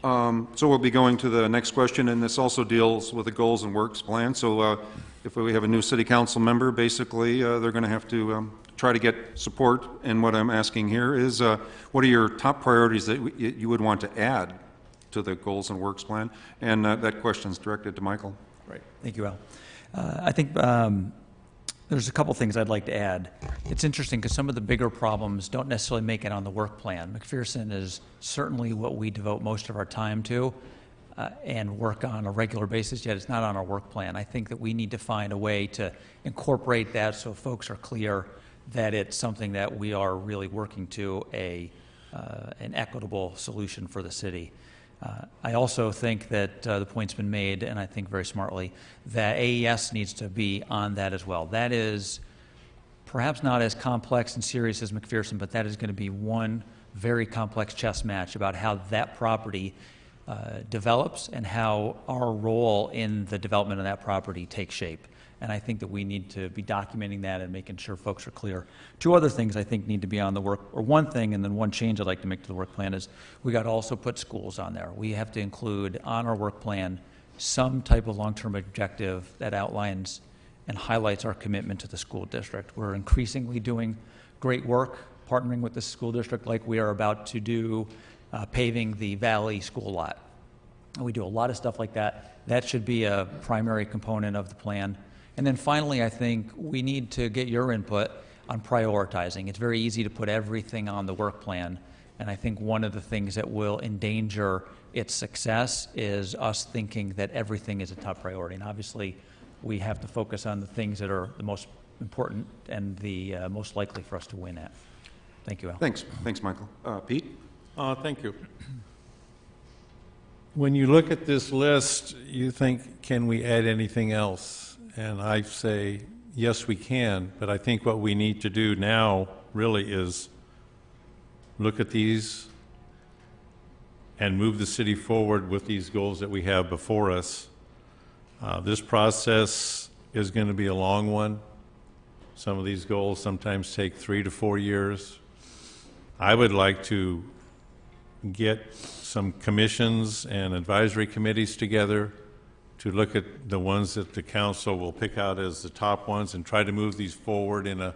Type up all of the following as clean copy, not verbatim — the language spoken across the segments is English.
So we'll be going to the next question, and this also deals with the goals and works plan. So if we have a new city council member, basically they're going to have to try to get support. And what I'm asking here is, what are your top priorities that you would want to add to the goals and works plan? And that question is directed to Michael. Right. Thank you, Al. I think there's a couple things I'd like to add. It's interesting because some of the bigger problems don't necessarily make it on the work plan. McPherson is certainly what we devote most of our time to and work on a regular basis, yet it's not on our work plan. I think that we need to find a way to incorporate that so folks are clear that it's something that we are really working to an equitable solution for the city. I also think that the point's been made, and I think very smartly, that AES needs to be on that as well. That is perhaps not as complex and serious as McPherson, but that is going to be one very complex chess match about how that property develops and how our role in the development of that property takes shape. And I think that we need to be documenting that and making sure folks are clear. Two other things I think need to be on the work, or one thing and then one change I'd like to make to the work plan is we got to also put schools on there. We have to include on our work plan some type of long-term objective that outlines and highlights our commitment to the school district. We're increasingly doing great work partnering with the school district like we are about to do paving the Valley School lot. And we do a lot of stuff like that. That should be a primary component of the plan. And then finally, I think we need to get your input on prioritizing. It's very easy to put everything on the work plan, and I think one of the things that will endanger its success is us thinking that everything is a top priority. And obviously, we have to focus on the things that are the most important and the most likely for us to win at. Thank you, Al. Thanks, Michael. Pete? Thank you. When you look at this list, you think, can we add anything else? And I say, yes, we can, but I think what we need to do now really is look at these and move the city forward with these goals that we have before us. This process is going to be a long one. Some of these goals sometimes take 3 to 4 years. I would like to get some commissions and advisory committees together to look at the ones that the council will pick out as the top ones and try to move these forward in a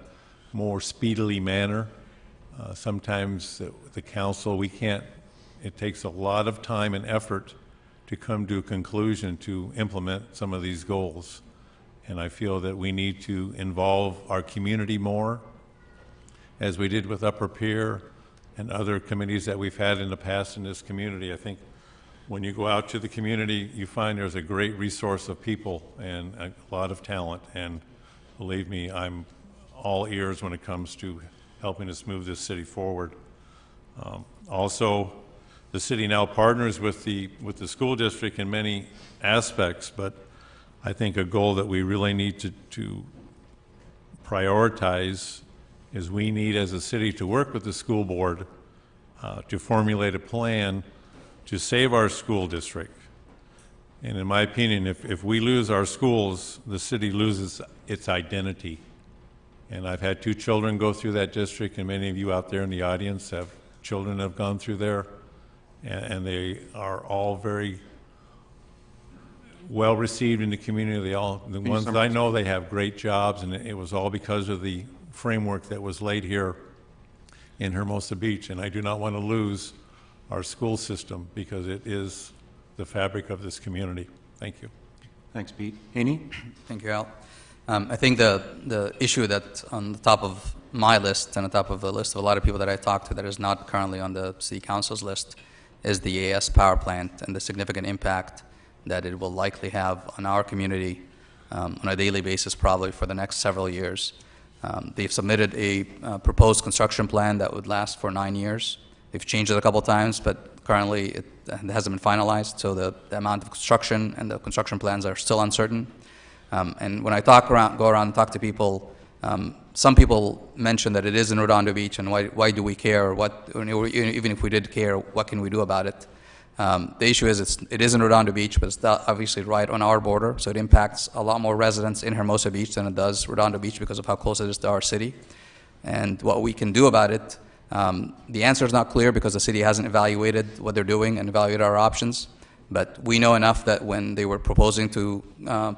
more speedily manner. Sometimes the council, it takes a lot of time and effort to come to a conclusion to implement some of these goals. And I feel that we need to involve our community more, as we did with Upper Pier and other committees that we've had in the past in this community. I think when you go out to the community, you find there's a great resource of people and a lot of talent. And believe me, I'm all ears when it comes to helping us move this city forward. Also, the city now partners with the school district in many aspects, but I think a goal that we really need to prioritize is we need as a city to work with the school board to formulate a plan to save our school district. And in my opinion, if we lose our schools, the city loses its identity. And I've had 2 children go through that district, and many of you out there in the audience have children that have gone through there, and they are all very well received in the community. The ones that I know, they have great jobs, and it was all because of the framework that was laid here in Hermosa Beach. And I do not want to lose our school system because it is the fabric of this community. Thank you. Thanks, Pete. Haney? Thank you, Al. I think the issue that's on the top of my list and on top of the list of a lot of people that I talked to that is not currently on the City Council's list is the AS power plant and the significant impact that it will likely have on our community on a daily basis probably for the next several years. They've submitted a proposed construction plan that would last for 9 years. They've changed it a couple times, but currently it hasn't been finalized, so the amount of construction and the construction plans are still uncertain. And when I go around and talk to people, some people mention that it is in Redondo Beach, and why do we care? Even if we did care, what can we do about it? The issue is it is in Redondo Beach, but it's obviously right on our border, so it impacts a lot more residents in Hermosa Beach than it does Redondo Beach because of how close it is to our city. And what we can do about it The answer is not clear because the city hasn't evaluated what they're doing and evaluated our options. But we know enough that when they were proposing to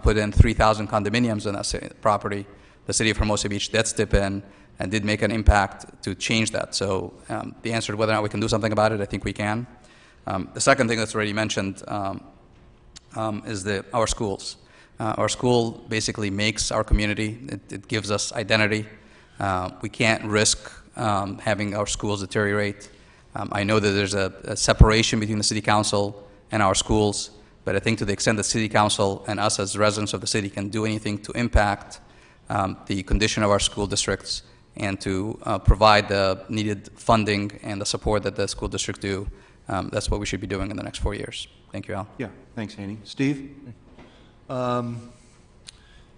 put in 3,000 condominiums on that property, the city of Hermosa Beach did step in and did make an impact to change that. So the answer to whether or not we can do something about it, I think we can. The second thing that's already mentioned is our schools. Our school basically makes our community. It gives us identity. We can't risk having our schools deteriorate. I know that there's a separation between the city council and our schools, but I think to the extent that city council and us as residents of the city can do anything to impact the condition of our school districts and to provide the needed funding and the support that the school district do, that's what we should be doing in the next 4 years. Thank you, Al. Yeah, thanks, Haney. Steve? I'd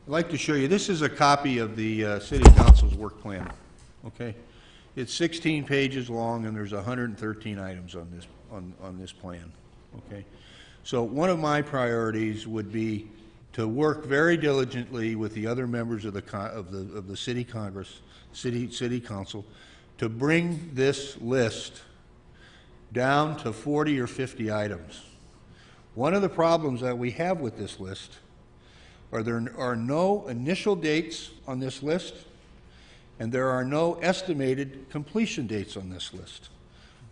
like to show you, this is a copy of the City Council's work plan, okay? It's 16 pages long, and there's 113 items on this plan, okay? So one of my priorities would be to work very diligently with the other members of the City Congress, City Council, to bring this list down to 40 or 50 items. One of the problems that we have with this list are there are no initial dates on this list, and there are no estimated completion dates on this list.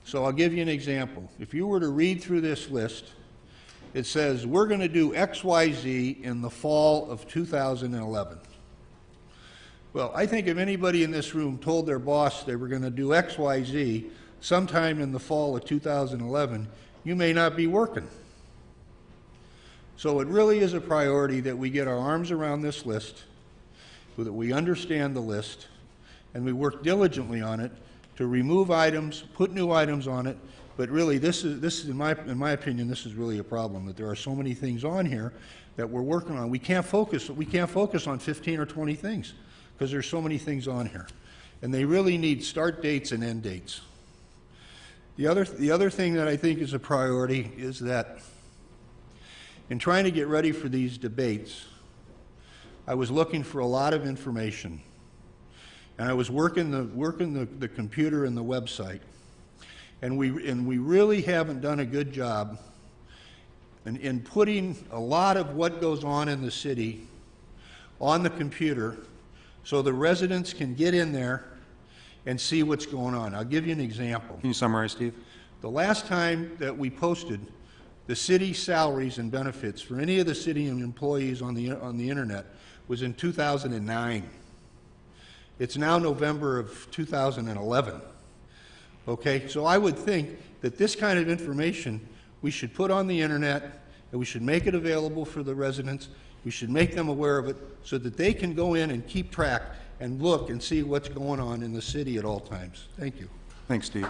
So I'll give you an example. If you were to read through this list, it says we're going to do X, Y, Z in the fall of 2011. Well, I think if anybody in this room told their boss they were going to do X, Y, Z sometime in the fall of 2011, you may not be working. So it really is a priority that we get our arms around this list, so that we understand the list, and we work diligently on it to remove items, put new items on it. But really, this is in my opinion, this is really a problem, that there are so many things on here that we're working on. We can't focus on 15 or 20 things because there's so many things on here, and they really need start dates and end dates. The other thing that I think is a priority is that in trying to get ready for these debates, I was looking for a lot of information, and I was working the computer and the website, and we really haven't done a good job in putting a lot of what goes on in the city on the computer so the residents can get in there and see what's going on. I'll give you an example. Can you summarize, Steve? The last time that we posted the city salaries and benefits for any of the city employees on the internet was in 2009. It's now November of 2011. Okay, so I would think that this kind of information we should put on the internet, and we should make it available for the residents. We should make them aware of it so that they can go in and keep track and look and see what's going on in the city at all times. Thank you. Thanks, Steve.